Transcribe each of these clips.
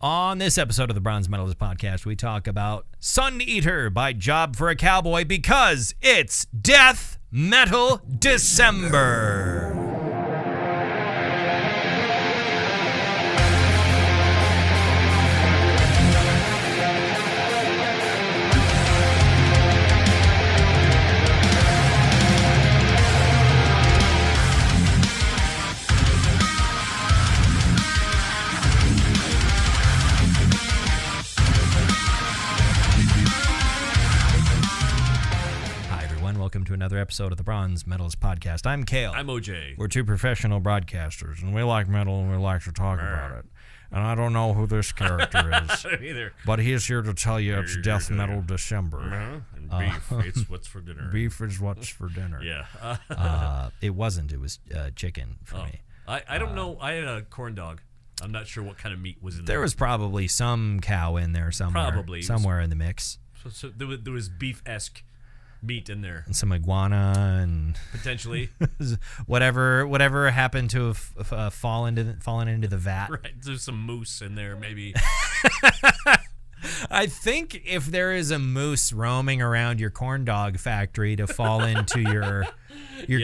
On this episode of the Bronze Metalist Podcast, we talk about Sun Eater by Job For A Cowboy because it's Death Metal December. Welcome to another episode of the Bronze Metalist Podcast. I'm Kale. I'm OJ. We're two professional broadcasters, and we like metal, and we like to talk about it. And I don't know who this character is, Either. but he's here to tell you it's Death Metal December. And beef, it's what's for dinner. Beef is what's for dinner. Yeah. It wasn't. It was chicken for me. I don't know. I had a corn dog. I'm not sure what kind of meat was in there. There was probably some cow in there somewhere. Probably. Somewhere in the mix. So there was beef-esque meat in there. And some iguana and potentially whatever happened to have fallen into the vat. Right. There's some moose in there, maybe. I think if there is a moose roaming around your corn dog factory to fall into your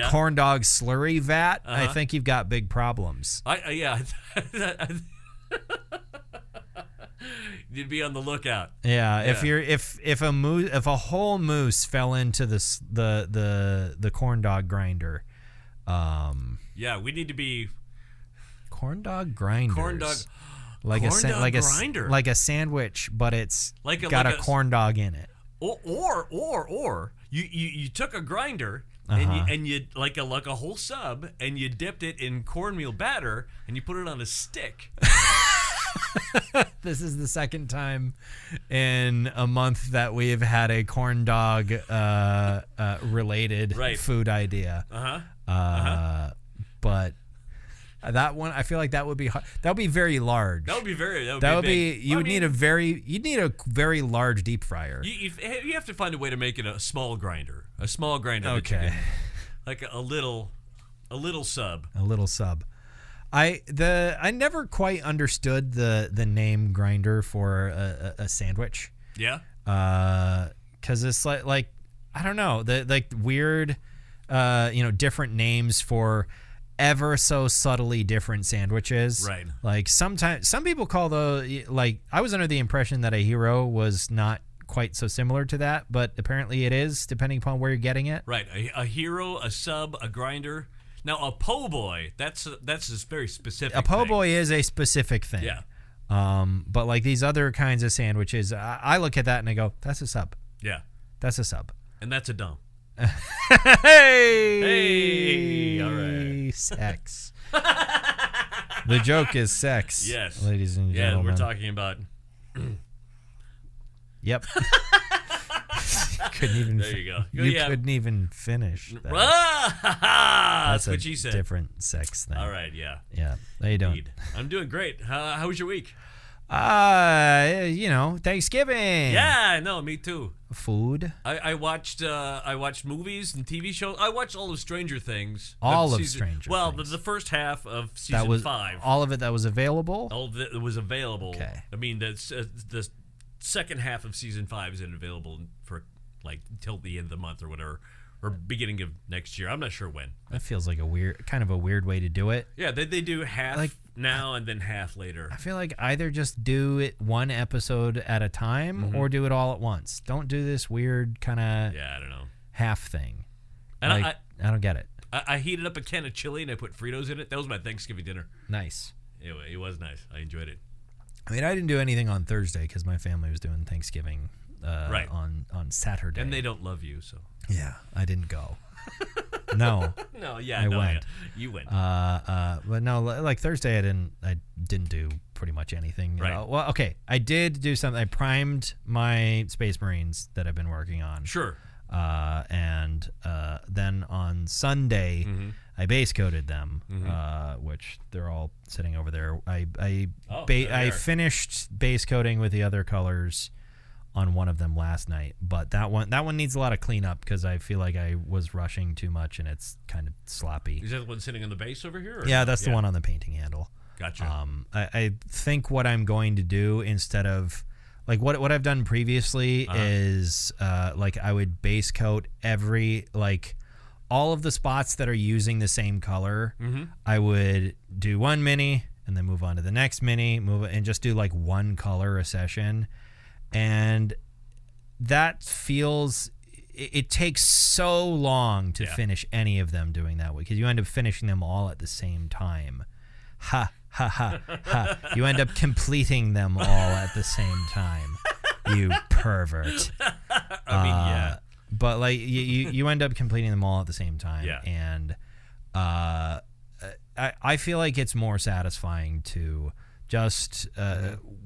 corn dog slurry vat, I think you've got big problems. You'd be on the lookout. Yeah. If a whole moose fell into the corn dog grinder, we need to be corn dog grinders. Corn dog grinder. Like a sandwich, but it's got a corn dog in it. Or you took a grinder and you like a whole sub and you dipped it in cornmeal batter and you put it on a stick. This is the second time in a month that we've had a corn dog related food idea. But that one, I feel like that would be hard. That would be very large. You'd need a very large deep fryer. You have to find a way to make it a small grinder. Okay. Like a little sub. A little sub. I never quite understood the name grinder for a sandwich. Yeah. Because it's like I don't know, the weird different names for ever so subtly different sandwiches. Right. Like sometimes some people call I was under the impression that a hero was not quite so similar to that, but apparently it is, depending upon where you're getting it. Right. A hero, a sub, a grinder. Now, a po' boy, that's a very specific thing. A po' boy is a specific thing. Yeah. But like these other kinds of sandwiches, I look at that and I go, that's a sub. Yeah. That's a sub. And that's a dumb. Hey! All right. Sex. The joke is sex. Yes. Ladies and gentlemen. Yeah, we're talking about... Yep. Couldn't even. There you go. Couldn't even finish that. That's what she said. Different sex thing. All right. Yeah. Yeah. How you doing? I'm doing great. How was your week? Thanksgiving. Yeah. No, me too. Food. I watched movies and TV shows. I watched all of Stranger Things. Stranger Well, Things. the first half of season 5. All of it that was available. All of it was available. Okay. I mean, the second half of season 5 isn't available for until the end of the month or whatever, or beginning of next year. I'm not sure when. That feels like a weird way to do it. Yeah, they do half now and then half later. I feel like either just do it one episode at a time or do it all at once. Don't do this weird kind of I don't know, half thing. And I don't get it. I heated up a can of chili and I put Fritos in it. That was my Thanksgiving dinner. Nice. It was nice. I enjoyed it. I mean, I didn't do anything on Thursday because my family was doing Thanksgiving on Saturday. And they don't love you, so. Yeah, I didn't go. No. No, yeah, I went. Yeah. You went. But no, like Thursday, I didn't do pretty much anything. Right. Well, okay, I did do something. I primed my Space Marines that I've been working on. Sure. And then on Sunday, I base coated them, which they're all sitting over there. I finished base coating with the other colors on one of them last night, but that one needs a lot of cleanup because I feel like I was rushing too much and it's kind of sloppy. Is that the one sitting on the base over here? Or? Yeah, that's the one on the painting handle. Gotcha. I think what I'm going to do instead of like what I've done previously is like I would base coat every like all of the spots that are using the same color. I would do one mini and then move on to the next mini, and just do like one color a session, and that feels. It takes so long to finish any of them doing that way because you end up finishing them all at the same time. Ha, ha, ha, ha. You end up completing them all at the same time. You pervert. I mean, yeah. But like you end up completing them all at the same time. Yeah. And I feel like it's more satisfying to just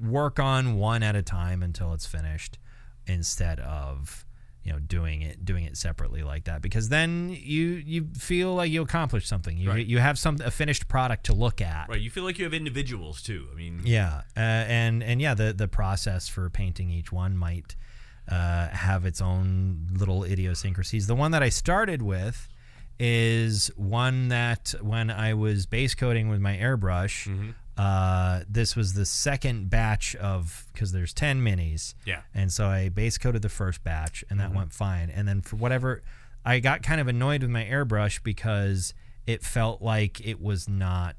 work on one at a time until it's finished instead of doing it separately like that, because then you feel like you accomplished something. You have a finished product to look at. Right. You feel like you have individuals too. I mean. Yeah. The process for painting each one might have its own little idiosyncrasies. The one that I started with is one that when I was base coating with my airbrush. This was the second batch because there's 10 minis. Yeah. And so I base coated the first batch and that went fine. And then for whatever, I got kind of annoyed with my airbrush because it felt like it was not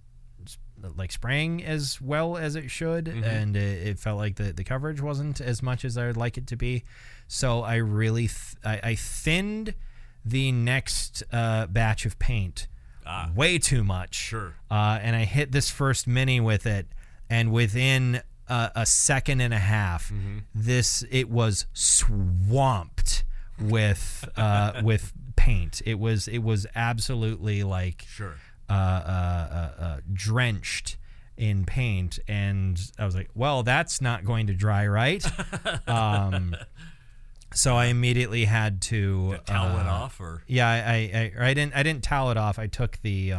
like spraying as well as it should. And it felt like the coverage wasn't as much as I would like it to be. So I really, I thinned the next batch of paint way too much. Sure. And I hit this first mini with it, and within a second and a half, it was swamped with paint. It was absolutely like drenched in paint, and I was like, well, that's not going to dry right. So I immediately had to towel it off, or I didn't towel it off. I took the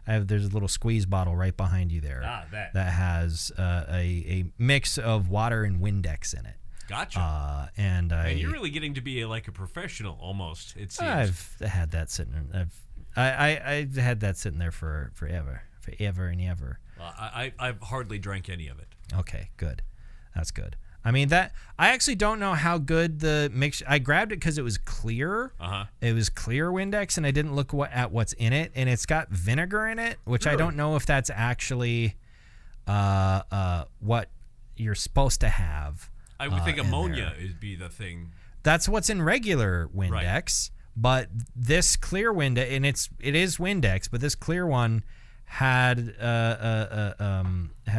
there's a little squeeze bottle right behind you there that has a mix of water and Windex in it. Gotcha. And you're really getting to be like a professional almost. It seems. I've had that sitting. I've had that sitting there forever and ever. Well, I've hardly drank any of it. Okay, good. That's good. I mean, I actually don't know how good the mix. I grabbed it because it was clear. It was clear Windex, and I didn't look at what's in it. And it's got vinegar in it, which I don't know if that's actually what you're supposed to have. I would think ammonia would be the thing. That's what's in regular Windex, but this clear Windex, and it is Windex, but this clear one had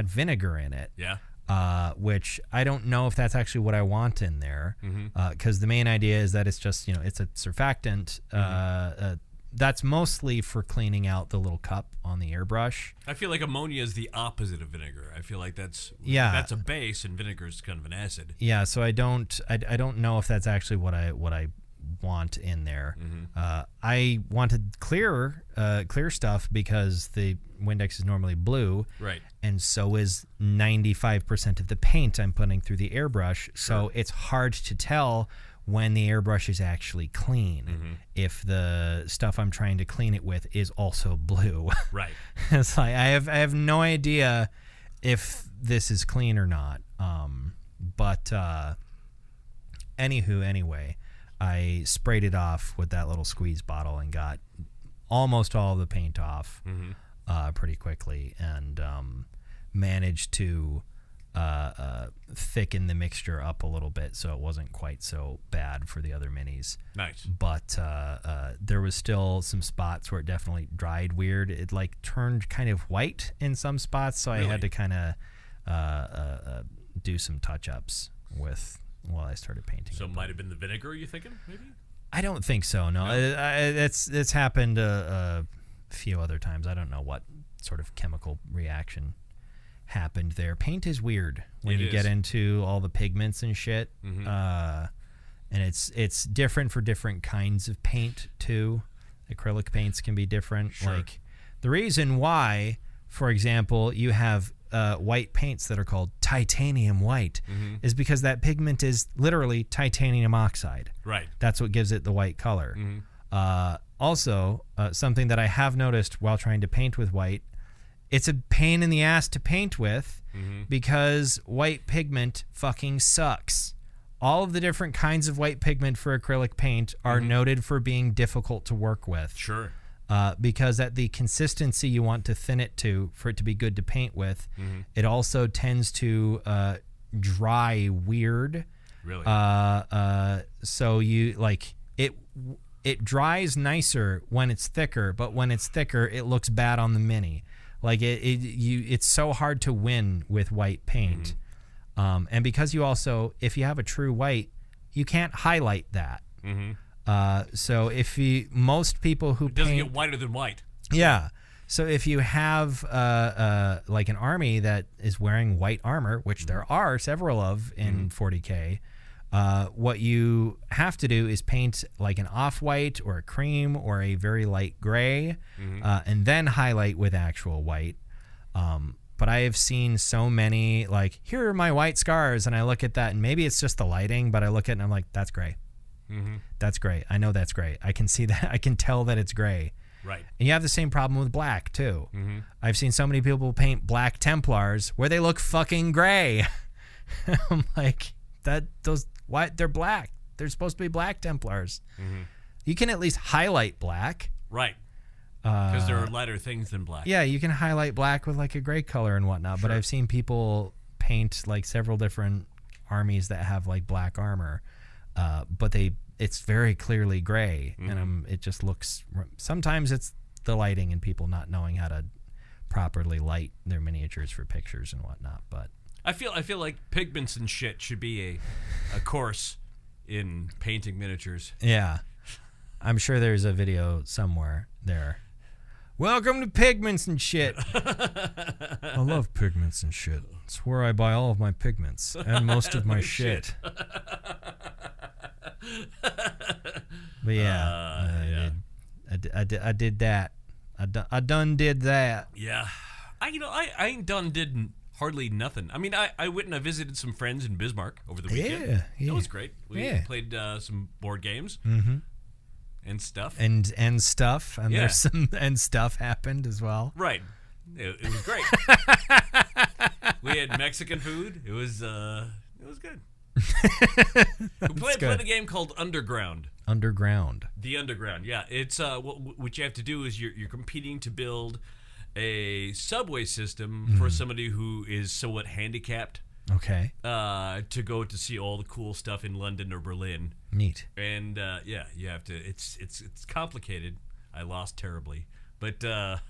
vinegar in it. Yeah. Which I don't know if that's actually what I want in there, because the main idea is that it's just it's a surfactant. That's mostly for cleaning out the little cup on the airbrush. I feel like ammonia is the opposite of vinegar. I feel like that's a base, and vinegar is kind of an acid. Yeah, so I don't know if that's actually what I want in there. I wanted clear stuff because the Windex is normally blue, right? And so is 95% of the paint I'm putting through the airbrush. So it's hard to tell when the airbrush is actually clean if the stuff I'm trying to clean it with is also blue. Right. It's like I have no idea if this is clean or not. But anyway, I sprayed it off with that little squeeze bottle and got almost all the paint off pretty quickly, and managed to thicken the mixture up a little bit so it wasn't quite so bad for the other minis. Nice. But there was still some spots where it definitely dried weird. It like turned kind of white in some spots, so I had to kind of do some touch-ups while I started painting. So it might have been the vinegar, you thinking, maybe? I don't think so, no. It's happened a few other times. I don't know what sort of chemical reaction happened there. Paint is weird when you get into all the pigments and shit. And it's different for different kinds of paint too. Acrylic paints can be different. Sure. Like the reason why, for example, you have white paints that are called titanium white is because that pigment is literally titanium oxide. Right. That's what gives it the white color. Also, something that I have noticed while trying to paint with white it's a pain in the ass to paint with because white pigment fucking sucks. All of the different kinds of white pigment for acrylic paint are noted for being difficult to work with. Sure. Because at the consistency you want to thin it to for it to be good to paint with, it also tends to dry weird. Really? So you like it dries nicer when it's thicker, but when it's thicker, it looks bad on the mini. Like it's so hard to win with white paint. And because you also, if you have a true white, you can't highlight that. So most people who it doesn't paint, get whiter than white. Yeah. So if you have like an army that is wearing white armor, which there are several of in 40K, what you have to do is paint like an off-white or a cream or a very light gray, and then highlight with actual white. But I have seen so many, like, here are my white scars, and I look at that, and maybe it's just the lighting, but I look at it and I'm like, that's gray. That's gray. I know that's gray. I can see that. I can tell that it's gray. Right. And you have the same problem with black, too. I've seen so many people paint black Templars where they look fucking gray. I'm like, why they're black. They're supposed to be black Templars. You can at least highlight black. Right. Because there are lighter things than black. Yeah, you can highlight black with like a gray color and whatnot. Sure. But I've seen people paint like several different armies that have like black armor, but it's very clearly gray, and it just looks. Sometimes it's the lighting and people not knowing how to properly light their miniatures for pictures and whatnot. But I feel like pigments and shit should be a course in painting miniatures. Yeah, I'm sure there's a video somewhere there. Welcome to pigments and shit. I love pigments and shit. It's where I buy all of my pigments and most of my shit. But yeah, I did that. I done did that. Yeah, I ain't did hardly nothing. I mean, I went and I visited some friends in Bismarck over the weekend. Yeah. That was great. We played some board games. And stuff. And stuff. And there's some and stuff happened as well. Right. It was great. We had Mexican food. It was good. We played a game called Underground. The Underground, yeah. It's what you have to do is you're competing to build a subway system for somebody who is somewhat handicapped. Okay. To go to see all the cool stuff in London or Berlin. Neat. And you have to. It's complicated. I lost terribly, but I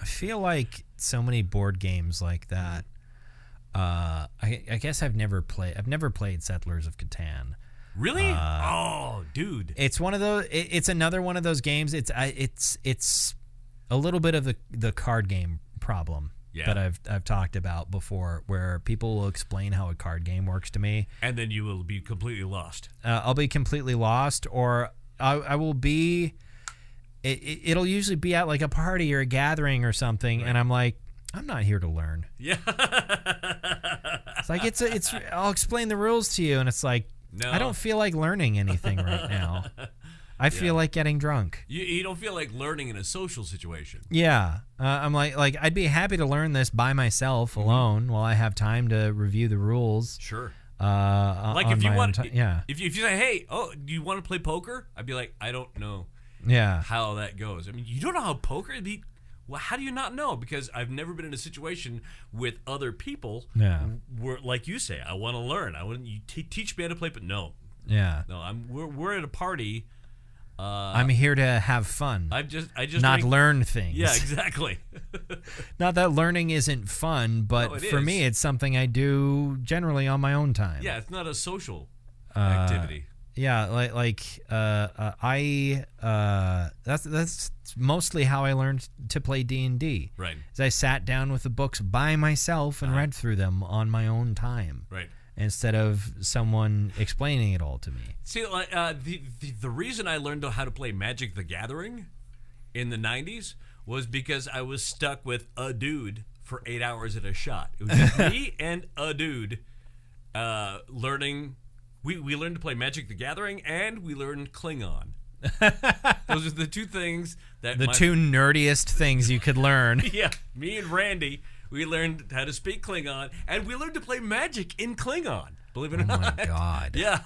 feel like so many board games like that. I guess I've never played Settlers of Catan. Really? Oh, dude. It's one of those. It's another one of those games. It's a little bit of the card game problem. Yeah. That I've talked about before, where people will explain how a card game works to me, and then you will be completely lost. I'll be completely lost, or I will be. It'll usually be at like a party or a gathering or something, right. And I'm like, I'm not here to learn. Yeah. It's like it's. I'll explain the rules to you, and it's like, no. I don't feel like learning anything right now. I feel like getting drunk. You don't feel like learning in a social situation. Yeah. I'm like I'd be happy to learn this by myself alone while I have time to review the rules. Sure. Like if you want, if you say, hey, do you want to play poker? I'd be like, I don't know. Yeah. How that goes. I mean, you don't know how poker. Well, how do you not know? Because I've never been in a situation with other people. Yeah. Where, like you say, I want to learn. I want you teach me how to play, but no. Yeah. No, we're at a party. I'm here to have fun. I just not learn things. Yeah, exactly. Not that learning isn't fun, but for me, it's something I do generally on my own time. Yeah, it's not a social activity. Yeah, that's mostly how I learned to play D&D. Right. Is I sat down with the books by myself and read through them on my own time. Right. Instead of someone explaining it all to me. See, like the reason I learned how to play Magic the Gathering in the 90s was because I was stuck with a dude for 8 hours at a shot. It was just me and a dude learning. We learned to play Magic the Gathering, and we learned Klingon. Those are the two things that the two nerdiest things you could learn. Yeah, me and Randy, we learned how to speak Klingon, and we learned to play Magic in Klingon. Believe it or not. Oh my God. Yeah.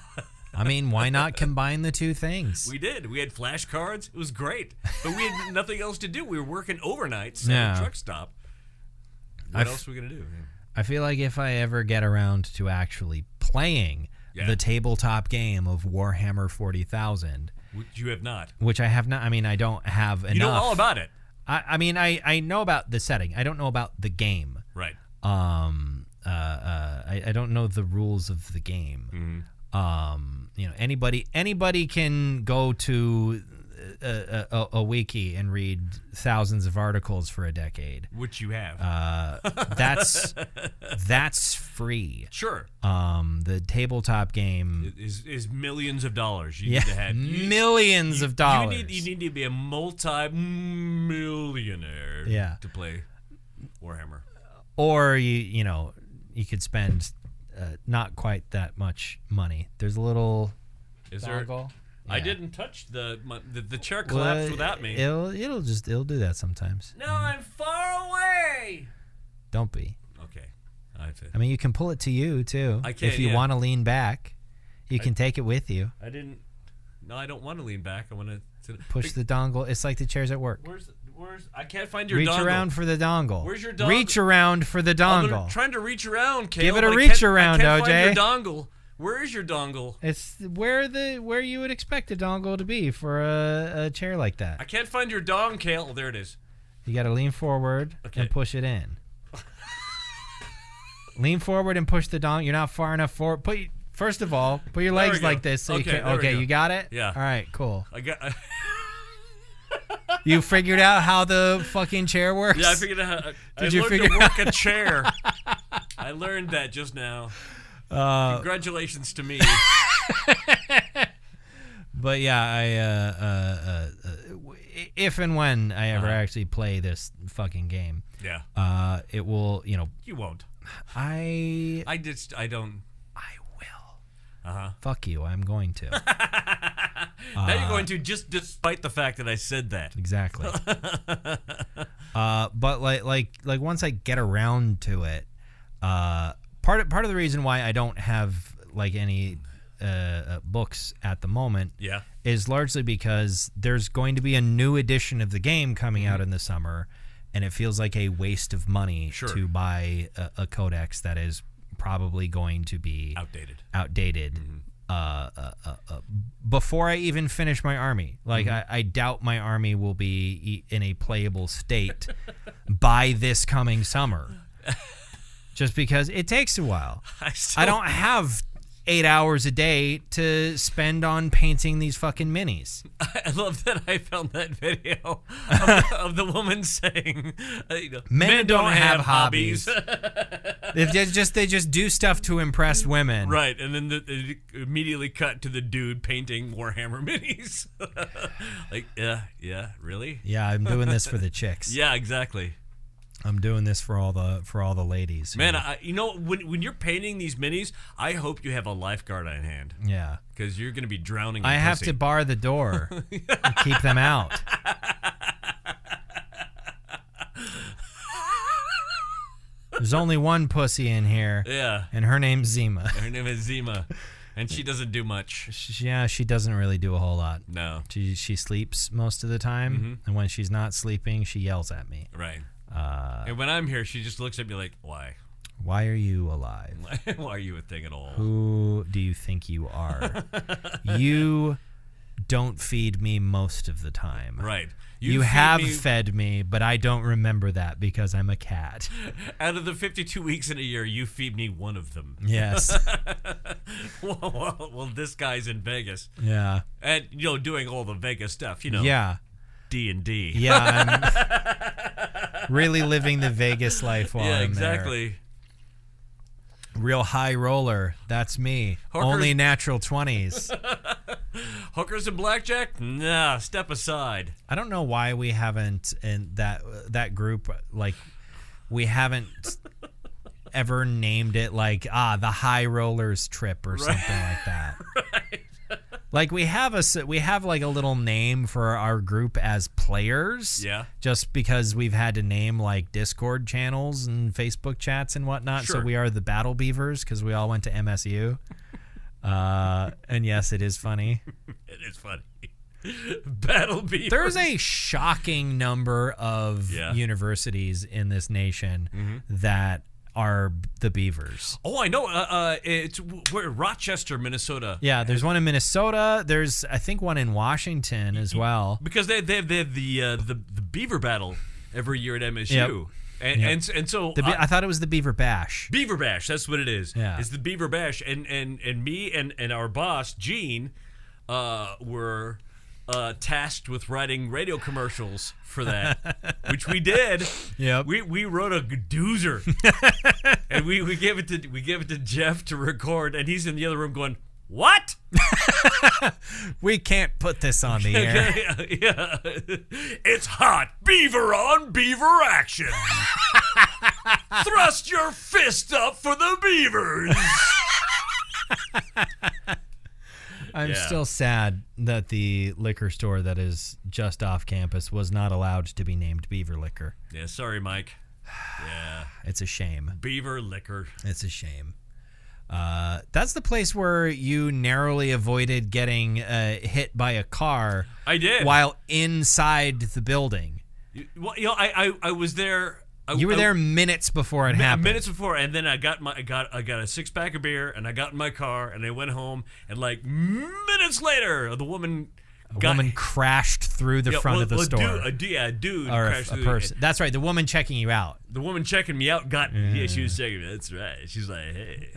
I mean, why not combine the two things? We did. We had flashcards. It was great. But we had nothing else to do. We were working overnights at a truck stop. What else are we going to do? I feel like if I ever get around to actually playing the tabletop game of Warhammer 40,000... Which you have not. Which I have not. I mean, I don't have enough. You know all about it. I mean, I know about the setting. I don't know about the game. Right. I don't know the rules of the game. Anybody can go to a wiki and read thousands of articles for a decade, which you have. That's free. Sure. The tabletop game is millions of dollars. You need to have millions of dollars. You need to be a multi-millionaire to play Warhammer. Or you could spend not quite that much money. There's a little dongle. I didn't touch the chair collapsed without me. It'll do that sometimes. No, I'm far away. Don't be. Okay. I mean, you can pull it to you too. I can, if you want to lean back, you can take it with you. No, I don't want to lean back. I want to push the dongle. It's like the chairs at work. Where's? I can't find your dongle. Reach around for the dongle. Where's your dongle? Reach around for the dongle. I'm trying to reach around, Caleb. Give it a reach around, I can't OJ. Find your dongle. Where is your dongle? It's where you would expect a dongle to be for a chair like that. I can't find your dong, Cale. Oh, there it is. You got to lean forward and push it in. Lean forward and push the dong. You're not far enough forward. First of all, put your legs like this so you can. Okay, you got it? Yeah. All right, cool. I got. You figured out how the fucking chair works? Yeah, I figured out how. I learned to work a chair. I learned that just now. Congratulations to me. But yeah, if and when I ever actually play this fucking game, it will, You won't. I don't. I will. Uh-huh. Fuck you. I'm going to. Now you're going to, just despite the fact that I said that. Exactly. But like once I get around to it, part of the reason why I don't have like any books at the moment is largely because there's going to be a new edition of the game coming out in the summer, and it feels like a waste of money to buy a codex that is probably going to be outdated. Before I even finish my army. Like, I doubt my army will be in a playable state by this coming summer. Just because it takes a while. I don't have 8 hours a day to spend on painting these fucking minis. I love that I found that video of the woman saying, men don't have hobbies. they just do stuff to impress women. Right, and then they immediately cut to the dude painting Warhammer minis. Like, yeah, really? Yeah, I'm doing this for the chicks. Yeah, exactly. I'm doing this for all the ladies. Man, when you're painting these minis, I hope you have a lifeguard on hand. Yeah, because you're going to be drowning. I have to bar the door and keep them out. There's only one pussy in here. Yeah, and her name's Zima. Her name is Zima, and she doesn't do much. She doesn't really do a whole lot. No, she sleeps most of the time, and when she's not sleeping, she yells at me. Right. And when I'm here, she just looks at me like, why? Why are you alive? Why are you a thing at all? Who do you think you are? You don't feed me most of the time. Right. You have fed me, but I don't remember that because I'm a cat. Out of the 52 weeks in a year, you feed me one of them. Yes. well, this guy's in Vegas. Yeah. And, doing all the Vegas stuff, Yeah. D&D. Yeah, I'm really living the Vegas life while I'm there. Exactly. Real high roller. That's me. Only natural 20s. Hookers and blackjack? Nah, step aside. I don't know why we haven't in that group, like, we haven't ever named it like the high rollers trip or something like that. Right. Like we have like a little name for our group as players. Yeah. Just because we've had to name like Discord channels and Facebook chats and whatnot. Sure. So we are the Battle Beavers because we all went to MSU. And yes, it is funny. It is funny. Battle Beavers. There's a shocking number of universities in this nation that are the Beavers. Oh, I know. It's where Rochester, Minnesota. Yeah, there's one in Minnesota. There's, I think, one in Washington as well. Because they have the Beaver Battle every year at MSU. Yep. And so I thought it was the Beaver Bash. Beaver Bash, that's what it is. Yeah. It's the Beaver Bash, and me and our boss Gene were tasked with writing radio commercials for that, which we did. Yep. We wrote a doozer, and we gave it to Jeff to record, and he's in the other room going, "What? We can't put this on the air." Yeah. It's hot. Beaver on Beaver action. Thrust your fist up for the Beavers. I'm still sad that the liquor store that is just off campus was not allowed to be named Beaver Liquor. Yeah, sorry, Mike. Yeah. It's a shame. Beaver Liquor. It's a shame. That's the place where you narrowly avoided getting hit by a car. I did. While inside the building. Well, I was there. You were there minutes before it happened. Minutes before, and then I got a 6-pack of beer, and I got in my car, and I went home, and like minutes later, the woman. A woman crashed through the front of the store. A dude or crashed a person. That's right. The woman checking you out. The woman checking me out she was checking me. That's right. She's like, hey,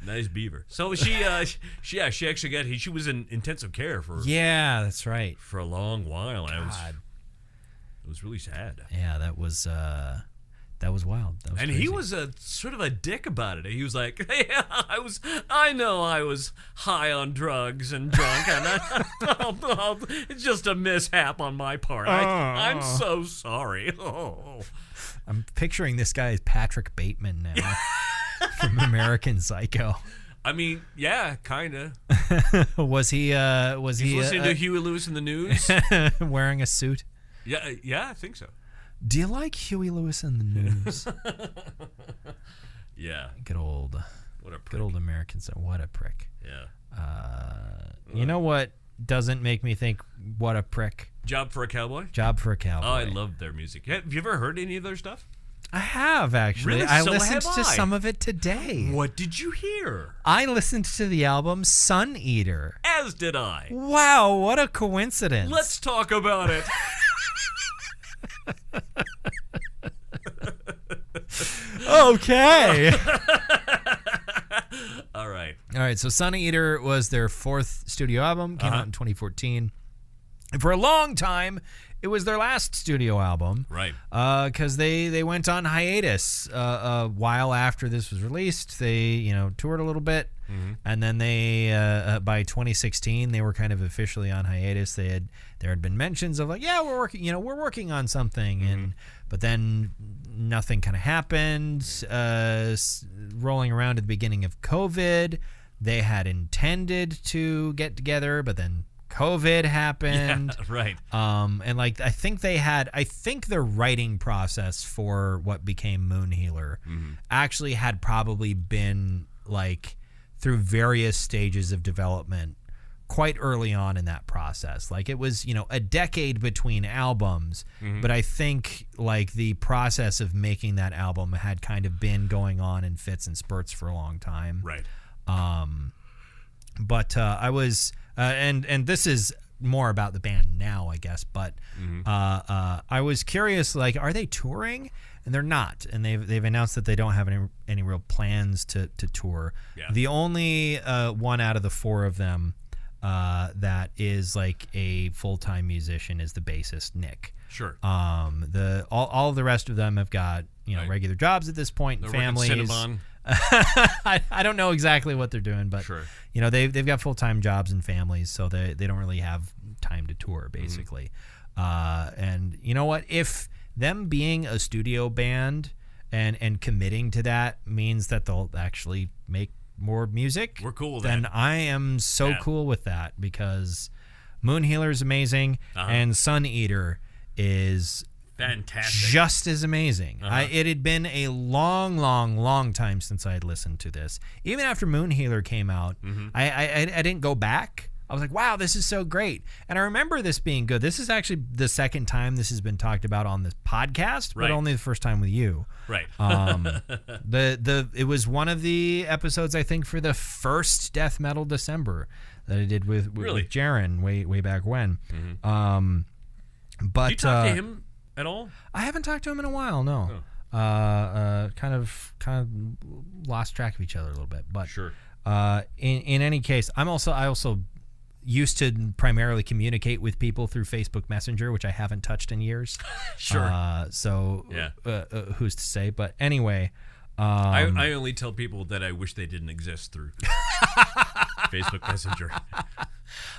nice beaver. So she actually she was in intensive care for. Yeah, that's right. For a long while. It was really sad. Yeah, that was wild. That was and crazy. He was sort of a dick about it. He was like, "Hey, I know I was high on drugs and drunk, and it's just a mishap on my part. I'm so sorry." Oh. I'm picturing this guy as Patrick Bateman now from American Psycho. I mean, yeah, kind of. Was he listening to Huey Lewis in the News? Wearing a suit? Yeah, I think so. Do you like Huey Lewis in the News? Yeah. Good old American. What a prick. Yeah. You know what doesn't make me think what a prick? Job for a Cowboy? Job for a Cowboy. Oh, I love their music. Have you ever heard any of their stuff? I have, actually. Really? I listened to some of it today. What did you hear? I listened to the album Sun Eater. As did I. Wow, what a coincidence. Let's talk about it. Okay. All right. So Sun Eater was their fourth studio album, came out in 2014. And for a long time, it was their last studio album. Right. Because they went on hiatus a while after this was released. They, toured a little bit. Mm-hmm. And then they, by 2016, they were kind of officially on hiatus. There had been mentions of like, yeah, we're working on something. Mm-hmm. But then nothing kind of happened. Rolling around at the beginning of COVID, they had intended to get together, but then COVID happened. Yeah, right. And like I think their writing process for what became Moon Healer actually had probably been like through various stages of development quite early on in that process. Like it was, a decade between albums, but I think like the process of making that album had kind of been going on in fits and spurts for a long time. Right. But I was and this is more about the band now, I guess, but I was curious, like, are they touring? And they're not, and they've announced that they don't have any real plans to tour. Yeah. The only one out of the four of them that is like a full-time musician is the bassist Nick. Sure. All of the rest of them have got regular jobs at this point, and families. Cinnabon. I don't know exactly what they're doing, but sure. They've got full-time jobs and families, so they don't really have time to tour, basically. And you know what? If them being a studio band and committing to that means that they'll actually make more music, we're cool with then that. I am so cool with that, because Moon Healer is amazing, and Sun Eater is fantastic, just as amazing. It had been a long time since I had listened to this. Even after Moon Healer came out, I didn't go back. I was like, wow, this is so great. And I remember this being good. This is actually the second time this has been talked about on this podcast, but only the first time with you. Right. It was one of the episodes, I think, for the first Death Metal December that I did with Jaron way back when. But did you talk to him at all? I haven't talked to him in a while, no. Kind of lost track of each other a little bit. But sure. In any case, I also used to primarily communicate with people through Facebook Messenger, which I haven't touched in years. Sure. Who's to say? But anyway, I only tell people that I wish they didn't exist through Facebook Messenger.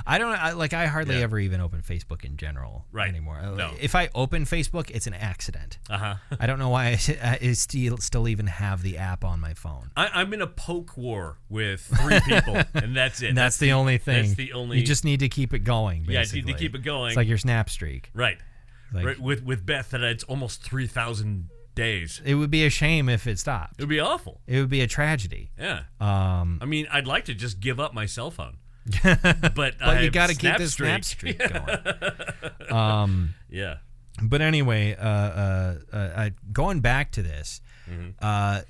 I hardly ever even open Facebook in general anymore. No. If I open Facebook, it's an accident. I don't know why I still even have the app on my phone. I'm in a poke war with 3 people, and that's it. And that's the only thing. That's the only. You just need to keep it going. Basically. Yeah, you need to keep it going. It's like your Snap streak. Right. With Beth, that it's almost 3,000 days. It would be a shame if it stopped. It would be awful. It would be a tragedy. Yeah. I mean, I'd like to just give up my cell phone. But you got to keep the Snap streak going. Yeah. But anyway, going back to this, I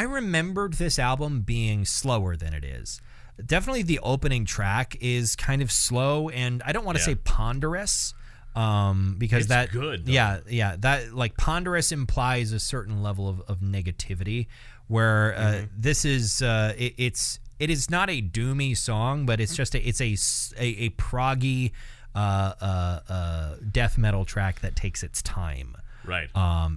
remembered this album being slower than it is. Definitely the opening track is kind of slow, and I don't want to say ponderous. Because it's good, though. that like ponderous implies a certain level of negativity, where this is it is not a doomy song, but it's just a proggy death metal track that takes its time. Right.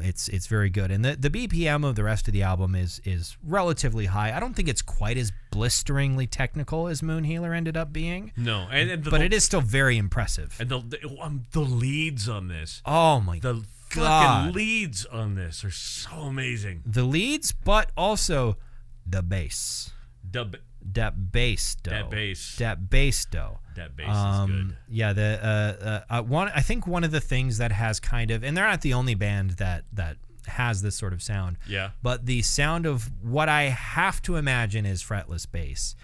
It's very good, and the BPM of the rest of the album is relatively high. I don't think it's quite as blisteringly technical as Moon Healer ended up being. No, but it is still very impressive. And the leads on this. Oh my God. The fucking leads on this are so amazing. The leads, but also the bass. That bass though. That bass. That bass though. That bass is good. Yeah, I think one of the things that has kind of, and they're not the only band that has this sort of sound. Yeah. But the sound of what I have to imagine is fretless bass,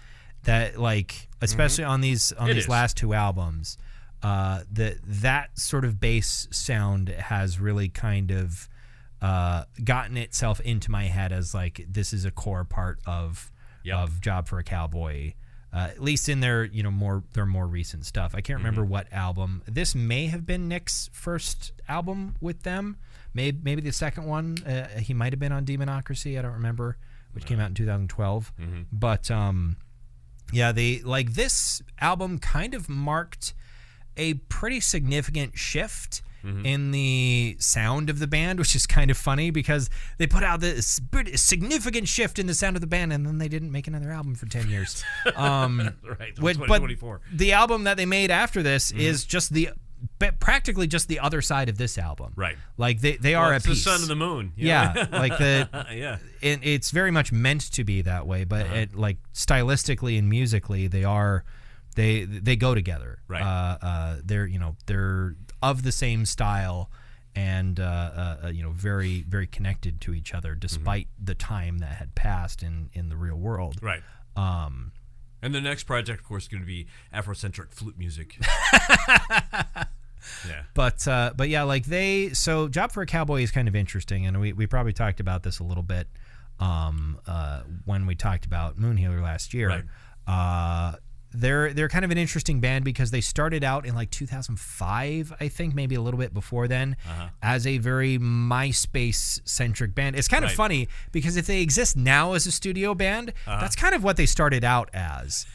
that like especially on these last 2 albums, that sort of bass sound has really kind of gotten itself into my head as like this is a core part of Job for a Cowboy, at least in their more recent stuff. I can't remember what album. This may have been Nick's first album with them. Maybe the second one. He might have been on Demonocracy. I don't remember, which came out in 2012. But this album kind of marked a pretty significant shift in the sound of the band, which is kind of funny because they put out this significant shift in the sound of the band, and then they didn't make another album for 10 years. Right, but the album that they made after this is just practically just the other side of this album. Right. Like they are a piece. The sun and the moon. Yeah. Like yeah. It's very much meant to be that way, but it, like stylistically and musically, they go together. Right. They're of the same style and very, very connected to each other despite the time that had passed in the real world. Right. And the next project, of course, is going to be Afrocentric flute music. Yeah. But so Job for a Cowboy is kind of interesting, and we probably talked about this a little bit when we talked about Moon Healer last year. Right. They're kind of an interesting band because they started out in like 2005, I think, maybe a little bit before then, as a very MySpace-centric band. It's kind of funny because if they exist now as a studio band, that's kind of what they started out as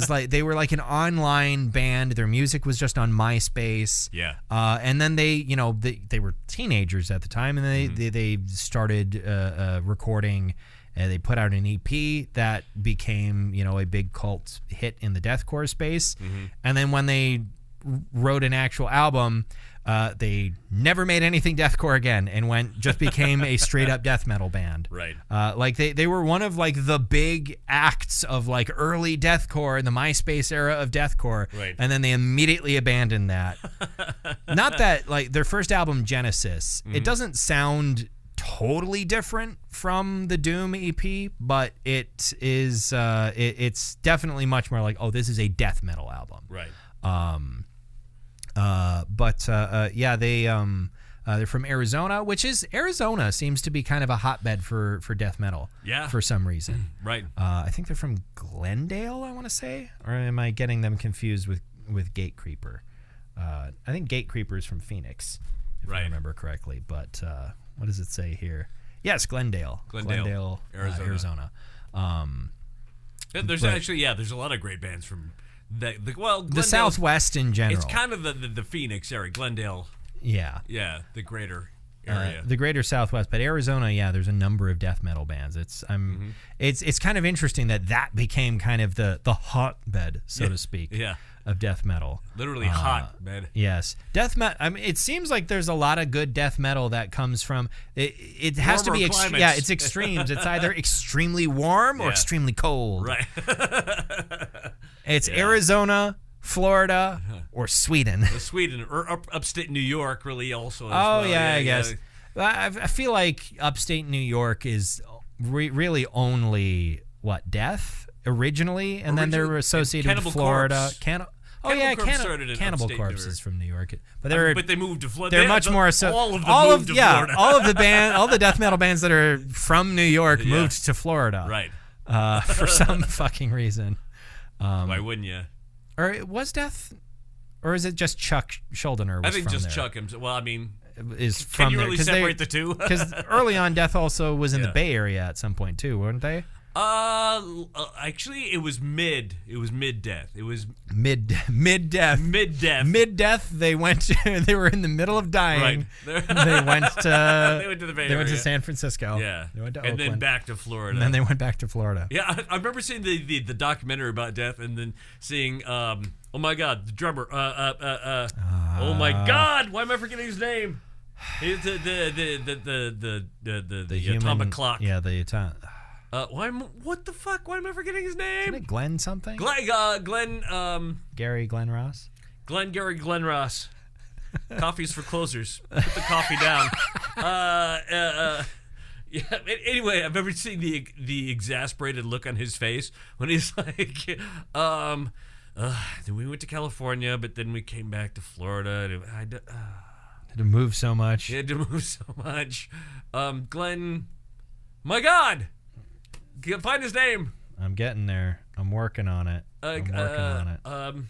like they were like an online band. Their music was just on MySpace. Yeah. And then they were teenagers at the time, and they started recording. They put out an EP that became, a big cult hit in the deathcore space. And then when they wrote an actual album. They never made anything deathcore again and just became a straight up death metal band. Right. Like they were one of like the big acts of like early deathcore in the MySpace era of deathcore. Right. And then they immediately abandoned that. Not that like their first album Genesis, it doesn't sound totally different from the Doom EP, but it is it's definitely much more like, oh, this is a death metal album. Right. Yeah, they're from Arizona, Arizona seems to be kind of a hotbed for death metal. Yeah. For some reason. Right. I think they're from Glendale, I want to say, or am I getting them confused with Gatecreeper? I think Gatecreeper is from Phoenix, if I remember correctly. But what does it say here? Yes, Glendale, Arizona. There's there's a lot of great bands from the Southwest in general. It's kind of the Phoenix area, Glendale. Yeah. Yeah, the greater area. The greater Southwest, but Arizona, there's a number of death metal bands. It's kind of interesting that became kind of the hotbed, so to speak. Yeah. Of death metal. Literally hotbed. Yes. Death metal. I mean, it seems like there's a lot of good death metal that comes from it has to be it's extremes. It's either extremely warm or extremely cold. Right. It's Arizona, Florida, or Sweden. Sweden or upstate New York really also as well. I guess. I feel like upstate New York is really only death originally, and then they're associated with Florida. Cannibal Corpse is from New York, but they moved to Florida. They're much more all of Florida. all the death metal bands that are from New York moved to Florida, right? For some fucking reason. Why wouldn't you? Or was Death, or is it just Chuck Schuldiner? I think from just there? Chuck himself. Well, I mean, is from can you really separate the two? Because early on, Death also was in the Bay Area at some point too, weren't they? Actually, it was mid. It was mid-death. It was mid-death. Mid-death. Mid-death. They went. They were in the middle of dying. Right. They went to. They went to the Bay Area. They went to San Francisco. Yeah. They went to Oakland. And then back to Florida. And then they went back to Florida. Yeah, I remember seeing the documentary about Death, and then seeing oh my God, the drummer. Oh my God, why am I forgetting his name? It's the atomic clock. Yeah, the atomic. What the fuck? Why am I forgetting his name? Isn't it Glenn something? Gary Glenn Ross? Glenn Ross. Coffee's for closers. Put the coffee down. Anyway, I've ever seen the exasperated look on his face when he's like, then we went to California, but then we came back to Florida. And had to move so much. He had to move so much. Glenn, my God. Find his name. I'm getting there. I'm working on it. I'm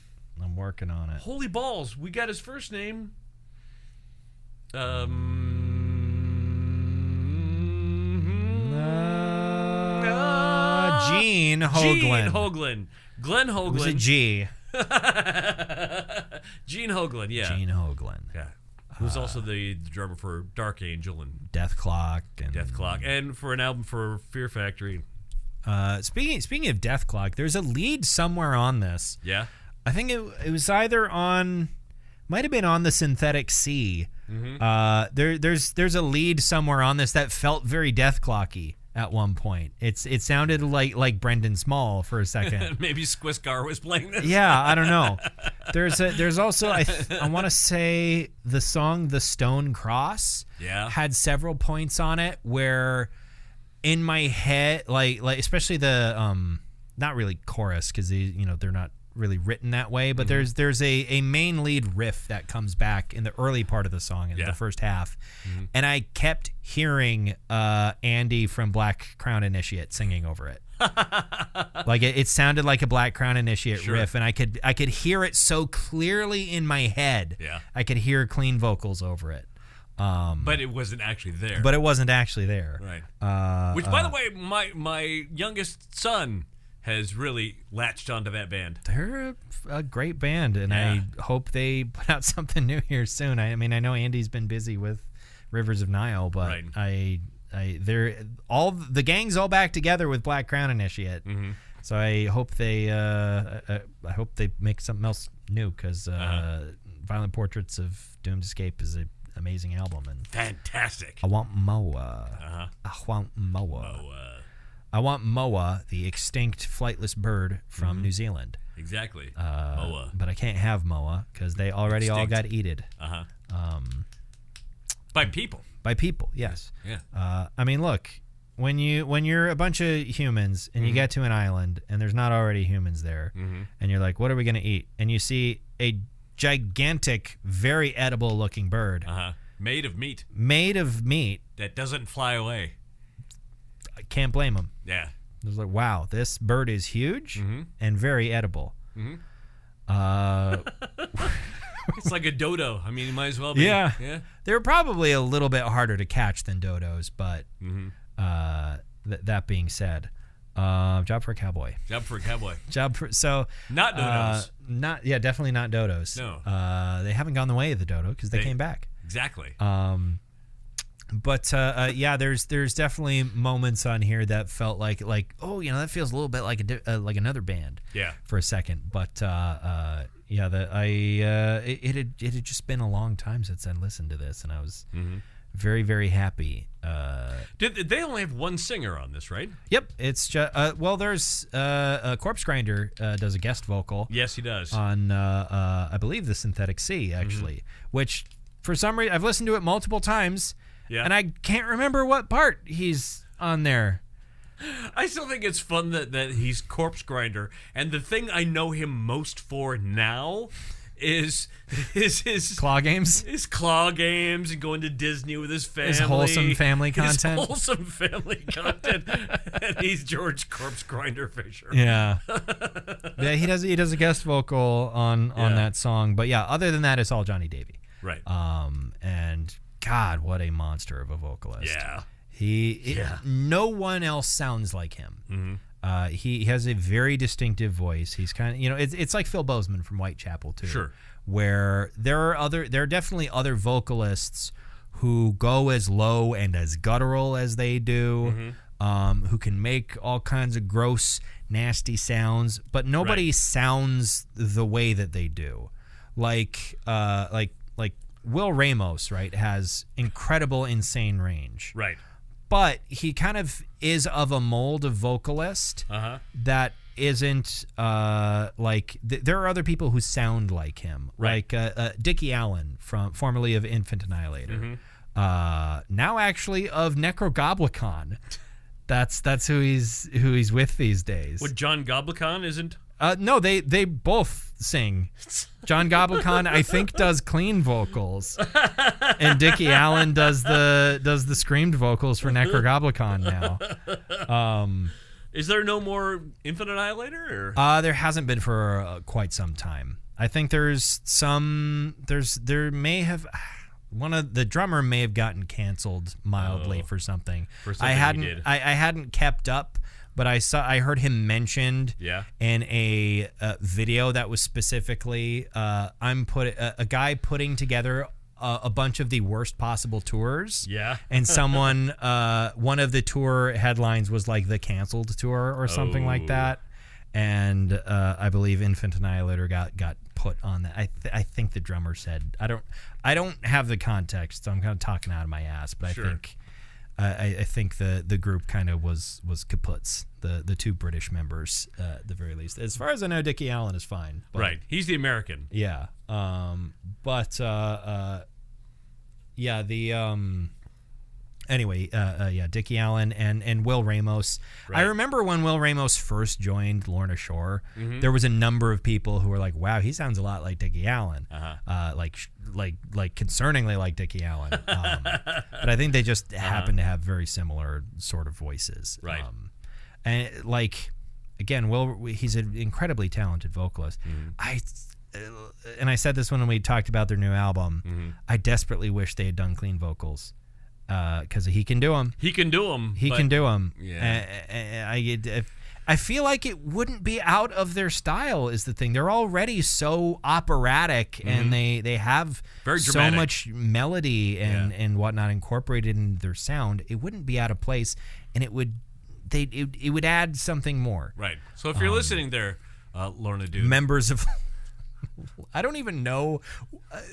working on it. Holy balls. We got his first name. Gene Hoglan. Glenn Hoglan. Was it G? Gene Hoglan, yeah. Gene Hoglan. Yeah. Who's also the drummer for Dark Angel and Death Clock. And for an album for Fear Factory. Speaking of Death Clock, there's a lead somewhere on this. Yeah. I think it was either might have been on the Synthetic Sea. Mm-hmm. There's a lead somewhere on this that felt very Death Clocky at one point. It sounded like Brendan Small for a second. Maybe Squiscar was playing this. Yeah, I don't know. There's also I want to say the song The Stone Cross had several points on it where in my head like especially the not really chorus because they're not really written that way, but there's a main lead riff that comes back in the early part of the song in the first half, and I kept hearing Andy from Black Crown Initiate singing over it. Like it sounded like a Black Crown Initiate riff, and I could hear it so clearly in my head. Yeah, I could hear clean vocals over it. But it wasn't actually there. Right. Which, by the way, my youngest son has really latched onto that band. They're a great band, and I hope they put out something new here soon. I mean, I know Andy's been busy with Rivers of Nile, but they're all the gang's all back together with Black Crown Initiate, So I hope they make something else new, because Violent Portraits of Doomed Escape is an amazing album, and fantastic. I want Moa. I want Moa. I want Moa, the extinct flightless bird from New Zealand. Exactly. Moa. But I can't have Moa because they already all got eated. By people. By people, yes. Yeah. I mean, look, when you're a bunch of humans and you get to an island and there's not already humans there, and you're like, what are we going to eat? And you see a gigantic, very edible looking bird. Made of meat. Made of meat. That doesn't fly away. I can't blame them. Yeah. I was like, wow, this bird is huge and very edible. It's like a dodo. I mean, it might as well be. Yeah. They're probably a little bit harder to catch than dodos, but that being said, Job for a Cowboy. Job for a Cowboy. Not dodos. Definitely not dodos. No. They haven't gone the way of the dodo because they came back. Exactly. But there's definitely moments on here that felt like oh, that feels a little bit like another band. Yeah. For a second, but it had just been a long time since I listened to this, and I was very, very happy. They only have one singer on this, right? Yep. It's just there's Corpse Grinder does a guest vocal. Yes, he does on I believe the Synthetic Sea, actually, which for some reason I've listened to it multiple times. Yeah. And I can't remember what part he's on there. I still think it's fun that he's Corpse Grinder, and the thing I know him most for now is his claw games. His claw games and going to Disney with his family. His wholesome family content. And he's George Corpse Grinder Fisher. Yeah. Yeah, he does a guest vocal on that song, but yeah, other than that, it's all Johnny Davey. Right. And God, what a monster of a vocalist. Yeah. No one else sounds like him. He has a very distinctive voice. He's kind of, it's like Phil Bozeman from Whitechapel too. Sure. Where there are definitely other vocalists who go as low and as guttural as they do, who can make all kinds of gross, nasty sounds, but nobody sounds the way that they do. Like Will Ramos, right, has incredible, insane range. Right. But he kind of is of a mold of vocalist that isn't there are other people who sound like him, right. Like Dickie Allen, formerly of Infant Annihilator, now actually of Necrogoblicon. That's who he's with these days. What, John Goblicon isn't? No, they both sing. John Goblicon, I think, does clean vocals, and Dickie Allen does the screamed vocals for Necrogoblicon now. Is there no more Infinite Annihilator? There hasn't been for quite some time. I think there may have. One of the drummer may have gotten canceled mildly for something. I hadn't kept up. But I heard him mentioned in a video that was specifically a guy putting together a bunch of the worst possible tours. Yeah. And someone one of the tour headlines was like the canceled tour or something like that. And I believe Infant Annihilator got put on that. I think the drummer said, I don't have the context, so I'm kind of talking out of my ass, but I think the group kind of was kaputs. The two British members, at the very least. As far as I know, Dickie Allen is fine. But, right. He's the American. Yeah. Dickie Allen and Will Ramos. Right. I remember when Will Ramos first joined Lorna Shore, there was a number of people who were like, wow, he sounds a lot like Dickie Allen. Like concerningly like Dickie Allen. But I think they just happen to have very similar sort of voices. Right. And again, he's an incredibly talented vocalist. I said this when we talked about their new album. I desperately wish they had done clean vocals. Because he can do them. He can do them. Yeah. I feel like it wouldn't be out of their style is the thing. They're already so operatic and they have very so dramatic. much melody and whatnot incorporated in their sound. It wouldn't be out of place, and it would it would add something more. Right. So if you're listening there, Lorna Doone. Members of... I don't even know.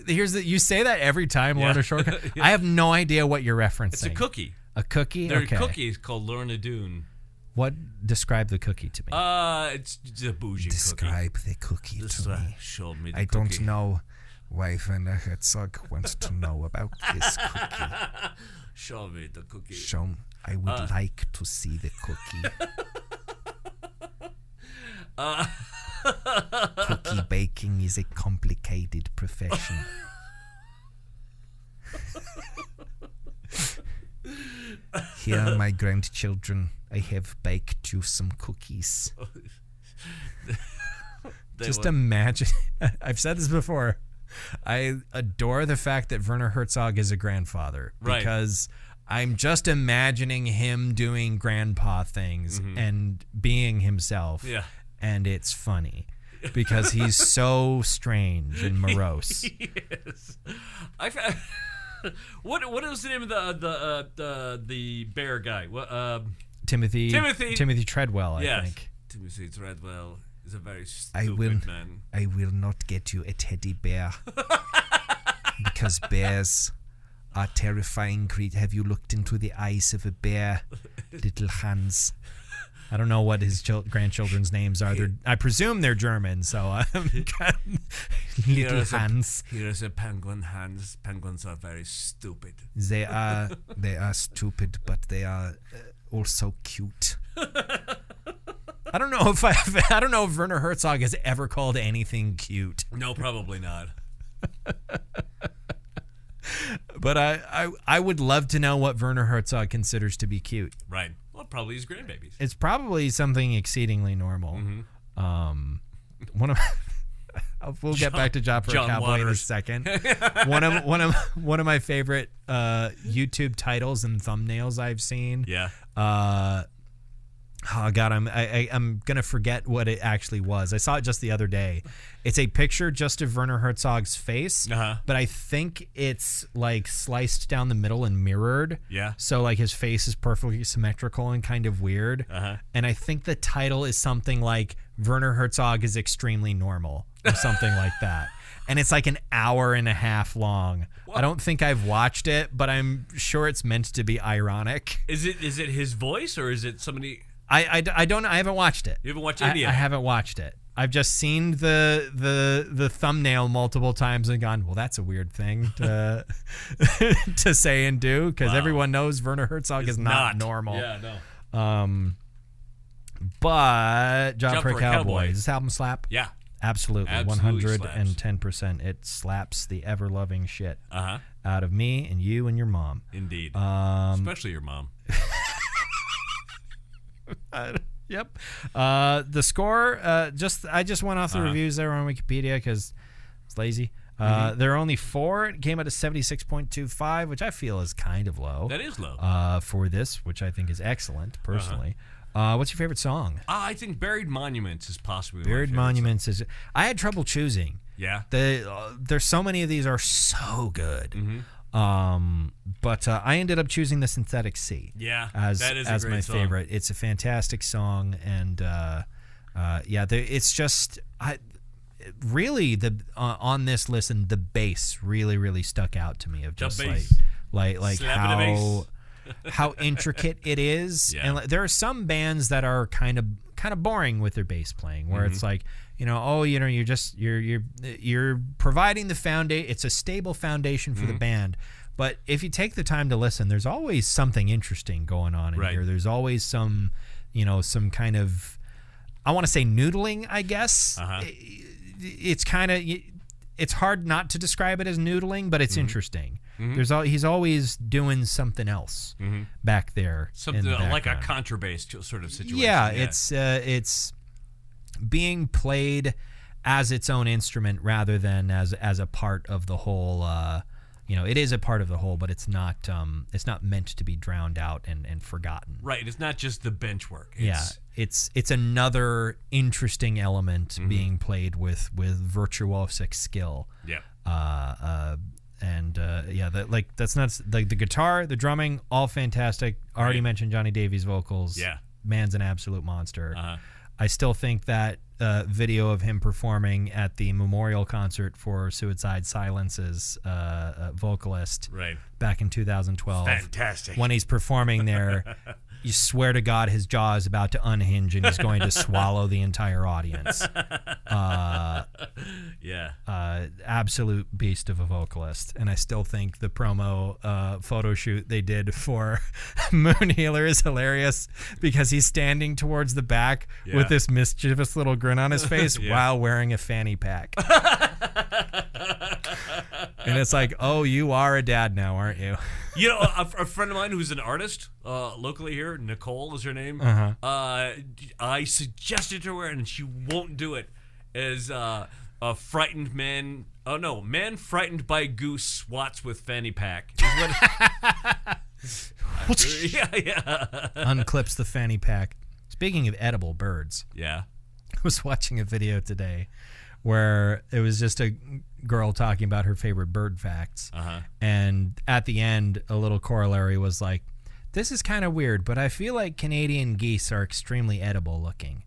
You say that every time, Lorna Shortcut. I have no idea what you're referencing. It's a cookie. A cookie? There are cookies called Lorna Doone. What? Describe the cookie to me. It's a bougie Describe cookie. the cookie to me. Show me the I cookie. don't know why Werner Herzog wants to know about this cookie. Show me the cookie. I would like to see the cookie. Cookie baking is a complicated profession. Here, my grandchildren, I have baked you some cookies. Just imagine. I've said this before. I adore the fact that Werner Herzog is a grandfather. Right. Because I'm just imagining him doing grandpa things and being himself. Yeah. And it's funny because he's so strange and morose. Yes. What was the name of the bear guy? Timothy Treadwell, I think. Timothy Treadwell is a very stupid man. I will not get you a teddy bear because bears are terrifying creatures. Have you looked into the eyes of a bear, little Hans? I don't know what his grandchildren's names are. I presume they're German, so little Hans. Here is a penguin, Hans. Penguins are very stupid. They are stupid, but they are also cute. I don't know if Werner Herzog has ever called anything cute. No, probably not. But I would love to know what Werner Herzog considers to be cute. Right. Well, probably his grandbabies. It's probably something exceedingly normal. We'll get back to Job For A Cowboy in a second. one of my favorite YouTube titles and thumbnails I've seen. Yeah. Oh God, I'm gonna forget what it actually was. I saw it just the other day. It's a picture just of Werner Herzog's face, but I think it's like sliced down the middle and mirrored. Yeah. So like his face is perfectly symmetrical and kind of weird. And I think the title is something like Werner Herzog is extremely normal or something like that. And it's like an hour and a half long. What? I don't think I've watched it, but I'm sure it's meant to be ironic. Is it his voice or is it somebody? I don't know. I haven't watched it. You haven't watched any of it? I haven't watched it. I've just seen the thumbnail multiple times and gone, well, that's a weird thing to to say and do because everyone knows Werner Herzog is not normal. Yeah, no. But Job For A Cowboy. Does this album slap? Yeah. Absolutely 110%. It slaps the ever-loving shit out of me and you and your mom. Indeed. Especially your mom. Yep. The score, I just went off the reviews there on Wikipedia because it's lazy. There are only 4. It came out at 76.25, which I feel is kind of low. That is low. For this, which I think is excellent, personally. What's your favorite song? I think Buried Monuments is possibly Buried Monuments is... I had trouble choosing. Yeah. There's so many of these are so good. But I ended up choosing the Synthetic Sea. Yeah, as that is as a great my song. favorite. It's a fantastic song, and it's just really on this listen, the bass really stuck out to me of just like how intricate it is. Yeah. And there are some bands that are kind of boring with their bass playing, where it's like, you're providing the foundation. It's a stable foundation for the band. But if you take the time to listen, there's always something interesting going on in here. There's always some kind of, I want to say noodling, I guess. It's kind of, it's hard not to describe it as noodling, but it's interesting. He's always doing something else back there. Something like a contrabass sort of situation. Yeah, it's being played as its own instrument rather than as a part of the whole. It is a part of the whole, but it's not meant to be drowned out and forgotten. Right. It's not just the bench work. It's another interesting element being played with virtuosic skill. Yeah. That's not the guitar, the drumming, all fantastic. Already mentioned Johnny Davies' vocals. Yeah. man's an absolute monster. I still think that video of him performing at the memorial concert for Suicide Silence's vocalist back in 2012. Fantastic. When he's performing there, you swear to God his jaw is about to unhinge and he's going to swallow the entire audience. Absolute beast of a vocalist. And I still think the promo photo shoot they did for Moon Healer is hilarious because he's standing towards the back with this mischievous little grin on his face while wearing a fanny pack. And it's like, oh, you are a dad now, aren't you? You know, a friend of mine who's an artist locally here, Nicole is her name. I suggested to her, and she won't do it, is a frightened man. Oh, no. Man frightened by goose swats with fanny pack. Unclips the fanny pack. Speaking of edible birds. Yeah. I was watching a video today where it was just a girl talking about her favorite bird facts. And at the end, a little corollary was like, this is kind of weird, but I feel like Canadian geese are extremely edible looking.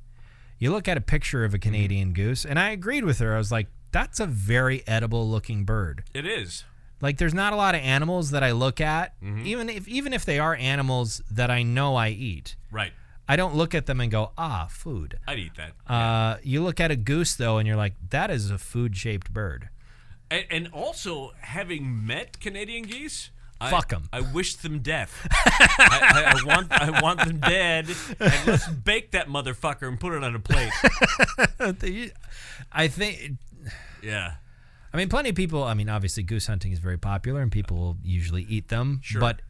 You look at a picture of a Canadian goose, and I agreed with her. I was like, that's a very edible looking bird. It is. Like, there's not a lot of animals that I look at, even if they are animals that I know I eat. Right. I don't look at them and go, food. I'd eat that. You look at a goose, though, and you're like, that is a food-shaped bird. And also, having met Canadian geese, fuck them. I wish them death. I want them dead, and let's bake that motherfucker and put it on a plate. I think... Yeah. I mean, plenty of people... I mean, obviously, goose hunting is very popular, and people usually eat them. Sure. But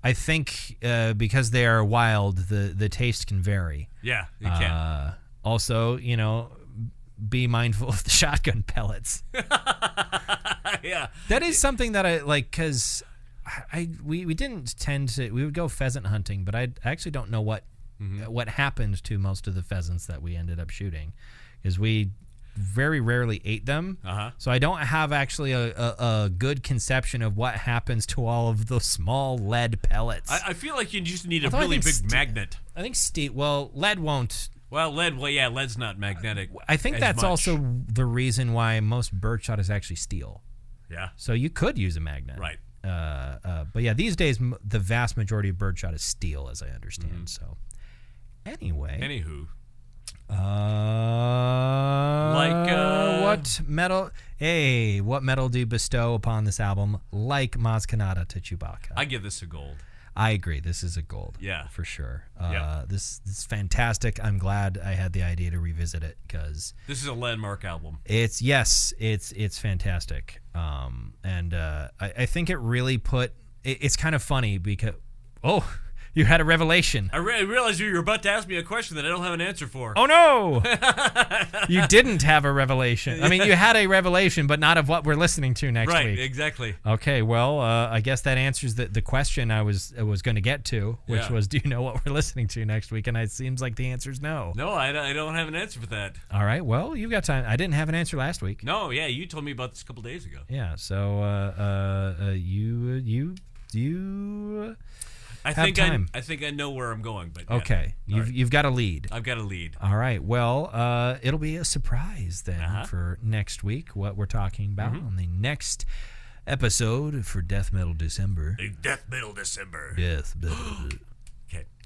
I think because they are wild, the taste can vary. Yeah, it can. Also, you know, be mindful of the shotgun pellets. Yeah. That is something that I like because we didn't tend to... We would go pheasant hunting, but I actually don't know what happened to most of the pheasants that we ended up shooting because we very rarely ate them. So I don't have actually a good conception of what happens to all of the small lead pellets. I feel like you just need a really big magnet. I think lead won't. Well, lead's not magnetic. I think that's also the reason why most birdshot is actually steel. Yeah. So you could use a magnet. Right. But yeah, these days the vast majority of birdshot is steel, as I understand. So anyway. Anywho. What metal? Hey, what metal do you bestow upon this album? Like Maz Kanata to Chewbacca. I give this a gold. I agree. This is a gold. Yeah, for sure. This is fantastic. I'm glad I had the idea to revisit it because this is a landmark album. It's fantastic. And I think it really put. It's kind of funny because you had a revelation. I realized you were about to ask me a question that I don't have an answer for. Oh, no! You didn't have a revelation. I mean, you had a revelation, but not of what we're listening to next week. Right, exactly. Okay, well, I guess that answers the question I was going to get to, which was, do you know what we're listening to next week? And it seems like the answer is no. No, I don't have an answer for that. All right, well, you've got time. I didn't have an answer last week. No, yeah, you told me about this a couple days ago. Yeah, so you I think I know where I'm going, but okay, you've got a lead. I've got a lead. All right. Well, it'll be a surprise then for next week. What we're talking about on the next episode for Death Metal December. Death Metal December. Death Metal.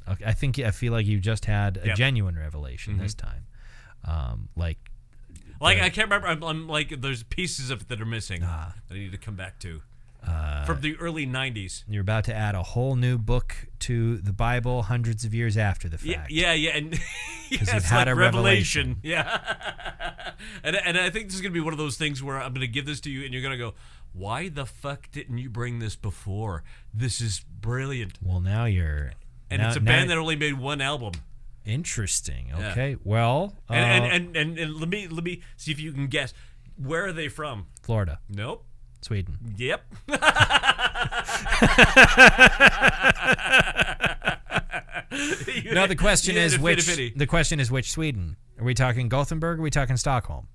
Okay. I feel like you just had a genuine revelation this time. I can't remember. I'm like there's pieces of it that are missing that I need to come back to. From the early 90s. You're about to add a whole new book to the Bible hundreds of years after the fact. Yeah. And because you've had a revelation. Yeah. and I think this is going to be one of those things where I'm going to give this to you and you're going to go, why the fuck didn't you bring this before? This is brilliant. Well, now you're... And it's a band that only made one album. Interesting. Okay. Well... And let me see if you can guess. Where are they from? Florida. Nope. Sweden. Yep. No, the question is which. The question is which Sweden. Are we talking Gothenburg? Or are we talking Stockholm?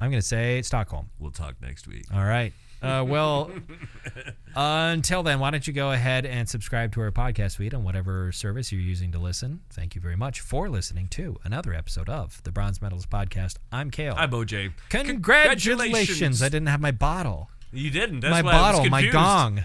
I'm going to say Stockholm. We'll talk next week. All right. Well, until then, why don't you go ahead and subscribe to our podcast feed on whatever service you're using to listen. Thank you very much for listening to another episode of the Bronze Medalist Podcast. I'm Kale. Hi, Bo-Jay. Congratulations. I didn't have my bottle. You didn't. That's my why bottle, I was my confused. gong.